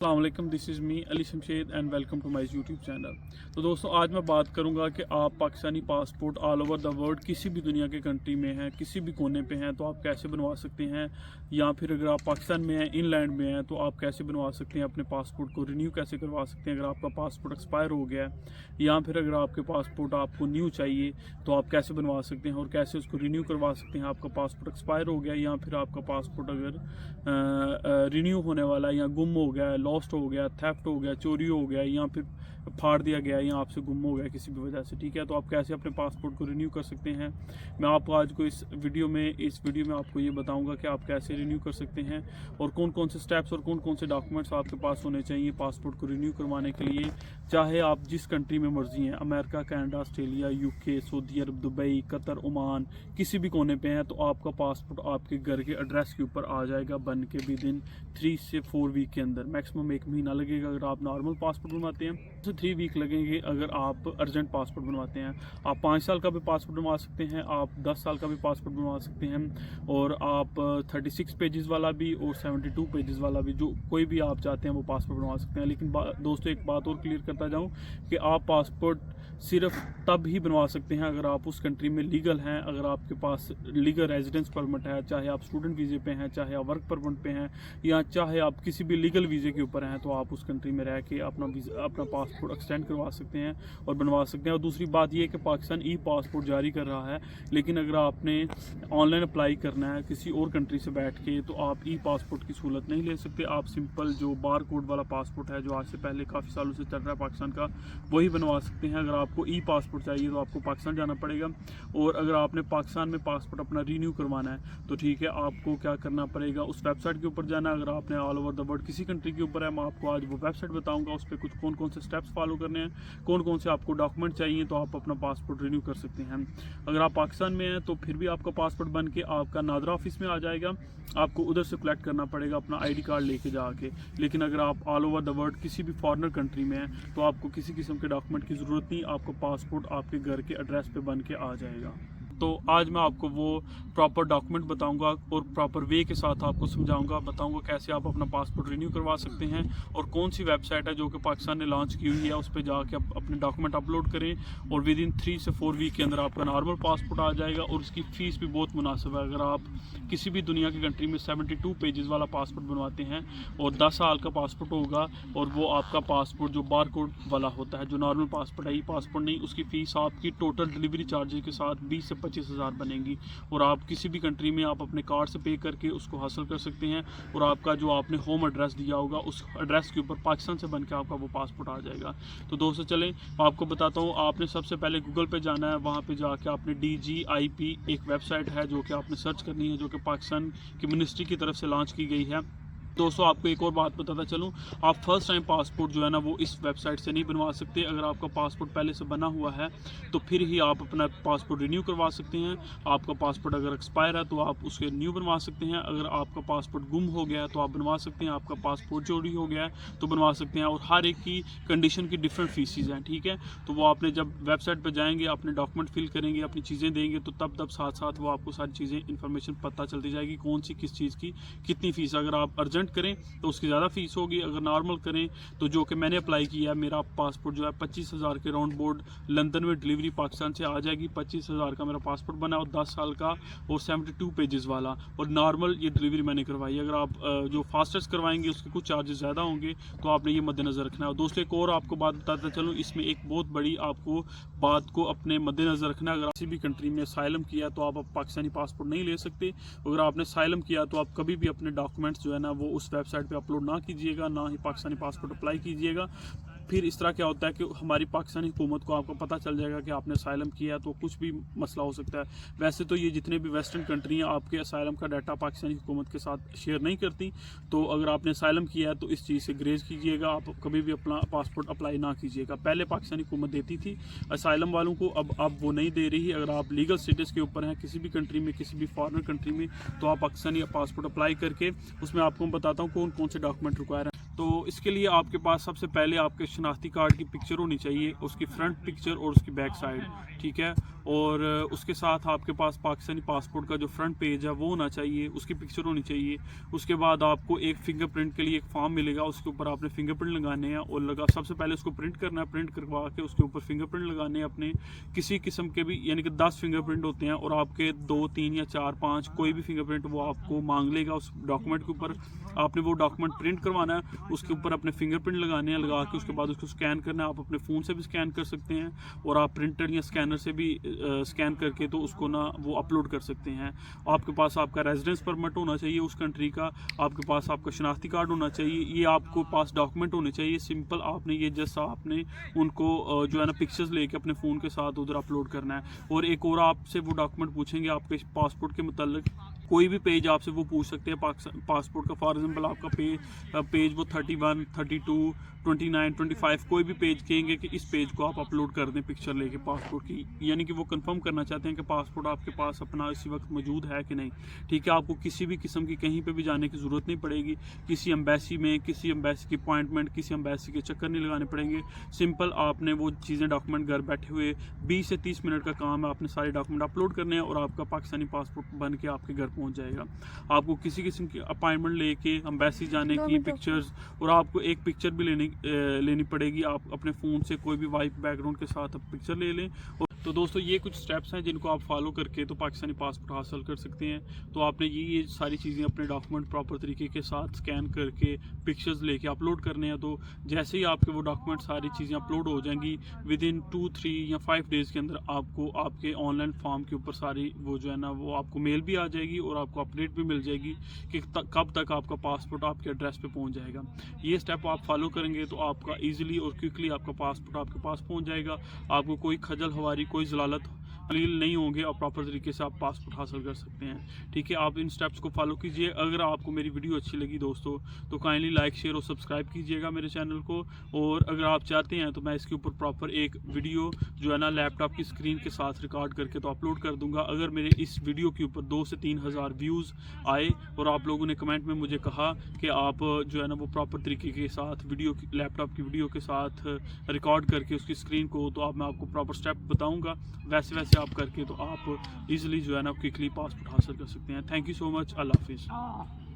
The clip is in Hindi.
अस्सलामुअलैकुम, this is me Ali Shamshed and welcome to my YouTube channel. तो दोस्तों, आज मैं बात करूंगा कि आप Pakistani passport all over the world किसी भी दुनिया के कंट्री में हैं, किसी भी कोने पे हैं, तो आप कैसे बनवा सकते हैं। या फिर अगर आप पाकिस्तान में हैं, इनलैंड में हैं, तो आप कैसे बनवा सकते हैं, अपने पासपोर्ट को रिन्यू कैसे करवा सकते हैं अगर आपका पासपोर्ट एक्सपायर हो गया है। या फिर अगर आपके पासपोर्ट आपको न्यू चाहिए तो आप कैसे बनवा सकते हैं और कैसे उसको रिन्यू करवा सकते हैं। आपका पासपोर्ट एक्सपायर हो गया या फिर आपका पासपोर्ट अगर रिन्यू होने वाला है या गुम हो गया है, लॉस्ट हो गया, थेफ्ट हो गया, चोरी हो गया या फिर फाड़ दिया गया या आपसे गुम हो गया किसी भी वजह से, ठीक है, तो आप कैसे अपने पासपोर्ट को रिन्यू कर सकते हैं। मैं आपको आज को इस वीडियो में आपको ये बताऊंगा कि आप कैसे रिन्यू कर सकते हैं और कौन कौन से स्टेप्स और कौन कौन से डॉक्यूमेंट्स आपके पास होने चाहिए पासपोर्ट को रिन्यू करवाने के लिए। चाहे आप जिस कंट्री में मर्जी हैं, America, Canada, Australia, UK, Saudi Arab, Dubai, Qatar, Oman, किसी भी कोने पे हैं, तो आपका पासपोर्ट आपके घर के एड्रेस के ऊपर आ जाएगा बन के विद इन 3 से 4 वीक के अंदर। मैक्सिमम 1 महीना लगेगा अगर आप नॉर्मल पासपोर्ट बनवाते हैं, तो 3 वीक लगेंगे अगर आप अर्जेंट पासपोर्ट बनवाते हैं। आप 5 साल का भी पासपोर्ट बनवा सकते हैं, आप 10 साल का भी पासपोर्ट बनवा सकते हैं और आप 36 पेजेस वाला भी और 72 पेजेस वाला भी, जो कोई भी आप चाहते हैं वो पासपोर्ट बनवा सकते हैं। लेकिन दोस्तों, एक बात और क्लियर करता जाऊँ कि आप पासपोर्ट सिर्फ तब ही बनवा सकते हैं अगर आप उस कंट्री में लीगल हैं, अगर आपके पास लीगल रेजिडेंस परमिट है, चाहे आप स्टूडेंट वीज़े पे हैं, चाहे आप वर्क परमिट पे हैं, या चाहे आप किसी भी लीगल वीज़े के ऊपर हैं, तो आप उस कंट्री में रह के अपना पासपोर्ट एक्सटेंड करवा सकते हैं और बनवा सकते हैं। और दूसरी बात यह है कि पाकिस्तान ई पासपोर्ट जारी कर रहा है, लेकिन अगर आपने ऑनलाइन अप्लाई करना है किसी और कंट्री से बैठ के, तो आप ई पासपोर्ट की सहूलत नहीं ले सकते। आप सिंपल जो बार कोड वाला पासपोर्ट है, जो आज से पहले काफ़ी सालों से चल रहा है पाकिस्तान का, वही बनवा सकते हैं। अगर आपको ई पासपोर्ट चाहिए तो आपको पाकिस्तान जाना पड़ेगा। और अगर आपने पाकिस्तान में पासपोर्ट अपना रीन्यू करवाना है तो ठीक है, आपको क्या करना पड़ेगा, उस वेबसाइट के ऊपर जाना। अगर आपने ऑल ओवर द वर्ल्ड किसी कंट्री के ऊपर है, मैं आपको आज वो वेबसाइट बताऊंगा, उस पर कुछ कौन कौन से स्टेप्स फॉलो करने हैं, कौन कौन से आपको डॉक्यूमेंट चाहिए, तो आप अपना पासपोर्ट रिन्यू कर सकते हैं। अगर आप पाकिस्तान में हैं तो फिर भी आपका पासपोर्ट बन के आपका नादरा ऑफिस में आ जाएगा, आपको उधर से कलेक्ट करना पड़ेगा अपना ID कार्ड लेके जाके। लेकिन अगर आप ऑल ओवर द वर्ल्ड किसी भी फॉरेनर कंट्री में हैं तो आपको किसी किस्म के डॉक्यूमेंट की ज़रूरत नहीं, आपको पासपोर्ट आपके घर के एड्रेस पे बन के आ जाएगा। तो आज मैं आपको वो प्रॉपर डॉक्यूमेंट बताऊंगा और प्रॉपर वे के साथ आपको बताऊंगा कैसे आप अपना पासपोर्ट रिन्यू करवा सकते हैं और कौन सी वेबसाइट है जो कि पाकिस्तान ने लॉन्च की हुई है, उस पर जाके आप अपने डॉक्यूमेंट अपलोड करें और विद इन 3 से 4 वीक के अंदर आपका नॉर्मल पासपोर्ट आ जाएगा। और उसकी फ़ीस भी बहुत मुनासिब है। अगर आप किसी भी दुनिया की कंट्री में 72 पेजेस वाला पासपोर्ट बनवाते हैं और 10 साल का पासपोर्ट होगा, और वो आपका पासपोर्ट जो बार कोड वाला होता है, जो नॉर्मल पासपोर्ट है, ये पासपोर्ट नहीं, उसकी फ़ीस आपकी टोटल डिलीवरी चार्जेस के साथ 20 से 25,000 बनेगी। और आप किसी भी कंट्री में आप अपने कार्ड से पे करके उसको हासिल कर सकते हैं और आपका जो आपने होम एड्रेस दिया होगा उस एड्रेस के ऊपर पाकिस्तान से बन के आपका वो पासपोर्ट आ जाएगा। तो दोस्तों चलें, मैं आपको बताता हूँ। आपने सबसे पहले गूगल पे जाना है, वहाँ पे जाके आपने DGIP एक वेबसाइट है जो कि आपने सर्च करनी है, जो कि पाकिस्तान की मिनिस्ट्री की तरफ से लॉन्च की गई है। दोस्तों, आपको एक और बात बताता चलूँ, आप फर्स्ट टाइम पासपोर्ट जो है ना वो इस वेबसाइट से नहीं बनवा सकते। अगर आपका पासपोर्ट पहले से बना हुआ है तो फिर ही आप अपना पासपोर्ट रिन्यू करवा सकते हैं। आपका पासपोर्ट अगर एक्सपायर है तो आप उसके न्यू बनवा सकते हैं। अगर आपका पासपोर्ट गुम हो गया है तो आप बनवा सकते हैं। आपका पासपोर्ट चोरी हो गया है तो बनवा सकते हैं। और हर एक की कंडीशन की डिफरेंट फीसिस हैं, ठीक है। तो वो आपने जब वेबसाइट पर जाएंगे, अपने डॉक्यूमेंट फिल करेंगे, अपनी चीज़ें देंगे, तो तब साथ साथ वो आपको सारी चीज़ें इन्फॉर्मेशन पता चलती जाएगी, कौन सी किस चीज़ की कितनी फ़ीस। अगर आप अर्जेंट करें तो उसकी ज़्यादा फीस होगी, अगर नॉर्मल करें तो जो कि मैंने अप्लाई किया है, मेरा पासपोर्ट जो है 25,000 के राउंड बोर्ड लंदन में डिलीवरी पाकिस्तान से आ जाएगी। 25,000 का मेरा पासपोर्ट बना और 10 साल का और 72 पेजेस वाला, और नॉर्मल ये डिलीवरी मैंने करवाई। अगर आप जो फास्टेस्ट करवाएंगे उसके कुछ चार्जेस ज़्यादा होंगे, तो आपने ये मद्देनज़र रखना है। दोस्तों, एक और आपको बात बताता चलूँ, इसमें एक बहुत बड़ी आपको बात को अपने मद्देनज़र रखना है। अगर किसी भी कंट्री में साइलम किया तो आप पाकिस्तानी पासपोर्ट नहीं ले सकते। अगर आपने साइलम किया तो आप कभी भी अपने डॉक्यूमेंट्स जो है ना वो उस वेबसाइट पे अपलोड ना कीजिएगा, ना ही पाकिस्तानी पासपोर्ट अप्लाई कीजिएगा। फिर इस तरह क्या होता है कि हमारी पाकिस्तानी हुकूमत को आपको पता चल जाएगा कि आपने असाइलम किया है, तो कुछ भी मसला हो सकता है। वैसे तो ये जितने भी वेस्टर्न कंट्री हैं आपके असाइलम का डाटा पाकिस्तानी हुकूमत के साथ शेयर नहीं करती। तो अगर आपने असाइलम किया है तो इस चीज़ से ग्रेज कीजिएगा, आप कभी भी अपना पासपोर्ट अप्लाई ना कीजिएगा। पहले पाकिस्तानी हुकूमत देती थी असाइलम वालों को, अब वो नहीं दे रही। अगर आप लीगल स्टेटस के ऊपर हैं किसी भी कंट्री में, किसी भी फॉरेनर कंट्री में, तो आप पाकिस्तानी पासपोर्ट अप्लाई करके उसमें आपको बताता हूँ कौन कौन से डॉक्यूमेंट रिक्वायर है। तो इसके लिए आपके पास सबसे पहले आपके शनाख्ती कार्ड की पिक्चर होनी चाहिए, उसकी फ्रंट पिक्चर और उसकी बैक साइड, ठीक है। और उसके साथ आपके पास पाकिस्तानी पासपोर्ट का जो फ्रंट पेज है वो होना चाहिए, उसकी पिक्चर होनी चाहिए। उसके बाद आपको एक फिंगरप्रिंट के लिए एक फॉर्म मिलेगा, उसके ऊपर आपने फिंगरप्रिंट लगाने हैं और सबसे पहले उसको प्रिंट करना है, प्रिंट करवा के उसके ऊपर फिंगरप्रिंट लगाने हैं अपने किसी किस्म के भी, यानी कि 10 फिंगरप्रिंट होते हैं और आपके 2, 3 या 4, 5 कोई भी फिंगरप्रिंट वो आपको मांग लेगा उस डॉक्यूमेंट के ऊपर। आपने वो डॉक्यूमेंट प्रिंट करवाना है, उसके ऊपर अपने फिंगरप्रिंट लगाने हैं, लगा के उसके बाद उसको स्कैन करना है। आप अपने फ़ोन से भी स्कैन कर सकते हैं और आप प्रिंटर या स्कैनर से भी स्कैन करके तो उसको ना वो अपलोड कर सकते हैं। आपके पास आपका रेजिडेंस परमिट होना चाहिए उस कंट्री का, आपके पास आपका शनाख्ती कार्ड होना चाहिए, ये आपको पास डॉक्यूमेंट होने चाहिए। सिंपल आपने ये जैसा आपने उनको जो है ना पिक्चर्स लेके अपने फ़ोन के साथ उधर अपलोड करना है। और एक और आपसे वो डॉक्यूमेंट पूछेंगे आपके पासपोर्ट के मुताल्लिक, कोई भी पेज आपसे वो पूछ सकते हैं पासपोर्ट का। फॉर एग्जांपल आपका पेज वो 31, 32, 29, 25 कोई भी पेज कहेंगे कि इस पेज को आप अपलोड कर दें पिक्चर लेके पासपोर्ट की, यानी कि वो कंफर्म करना चाहते हैं कि पासपोर्ट आपके पास अपना इसी वक्त मौजूद है कि नहीं, ठीक है। आपको किसी भी किस्म की कहीं पे भी जाने की ज़रूरत नहीं पड़ेगी, किसी एम्बेसी में, किसी एम्बेसी की अपॉइंटमेंट, किसी एम्बेसी के चक्कर नहीं लगाने पड़ेंगे। सिंपल आपने वो चीज़ें डॉक्यूमेंट घर बैठे हुए 20 से 30 मिनट का काम है, आपने सारे डॉक्यूमेंट अपलोड करने हैं और आपका पाकिस्तानी पासपोर्ट बन के आपके घर पहुँच जाएगा। आपको किसी किस्म की अपॉइंटमेंट लेके एम्बेसी जाने की पिक्चर्स, और आपको एक पिक्चर भी लेनी पड़ेगी। आप अपने फ़ोन से कोई भी वाइट बैकग्राउंड के साथ आप पिक्चर ले लें। तो दोस्तों ये कुछ स्टेप्स हैं जिनको आप फॉलो करके तो पाकिस्तानी पासपोर्ट हासिल कर सकते हैं। तो आपने ये सारी चीज़ें अपने डॉक्यूमेंट प्रॉपर तरीके के साथ स्कैन करके पिक्चर्स लेके अपलोड करने हैं। तो जैसे ही आपके वो डॉक्यूमेंट सारी चीज़ें अपलोड हो जाएंगी, विद इन 2, 3 या 5 डेज़ के अंदर आपको आपके ऑनलाइन फॉर्म के ऊपर सारी वो जो है ना वो आपको मेल भी आ जाएगी और आपको अपडेट भी मिल जाएगी कि कब तक आपका पासपोर्ट आपके एड्रेस पे पहुंच जाएगा। ये स्टेप आप फॉलो करेंगे तो आपका ईजिली और क्विकली आपका पासपोर्ट आपके पास पहुंच जाएगा। आपको कोई खजल हवारी, कोई जलालत दलील नहीं होंगे और प्रॉपर तरीके से आप पासपोर्ट हासिल कर सकते हैं, ठीक है। आप इन स्टेप्स को फॉलो कीजिए। अगर आपको मेरी वीडियो अच्छी लगी दोस्तों तो काइंडली लाइक, शेयर और सब्सक्राइब कीजिएगा मेरे चैनल को। और अगर आप चाहते हैं तो मैं इसके ऊपर प्रॉपर एक वीडियो जो है ना लैपटॉप की स्क्रीन के साथ रिकॉर्ड करके तो अपलोड कर दूंगा। अगर मेरे इस वीडियो के ऊपर 2 से 3 हज़ार व्यूज़ आए और आप लोगों ने कमेंट में मुझे कहा कि आप जो है ना वो प्रॉपर तरीके के साथ वीडियो लैपटॉप की वीडियो के साथ रिकॉर्ड करके उसकी स्क्रीन को, तो आप मैं आपको प्रॉपर स्टेप बताऊँगा, वैसे आप करके तो आप इजीली जो है ना क्विकली पासपोर्ट हासिल कर सकते हैं। Thank you so much. अल्लाह हाफिज़।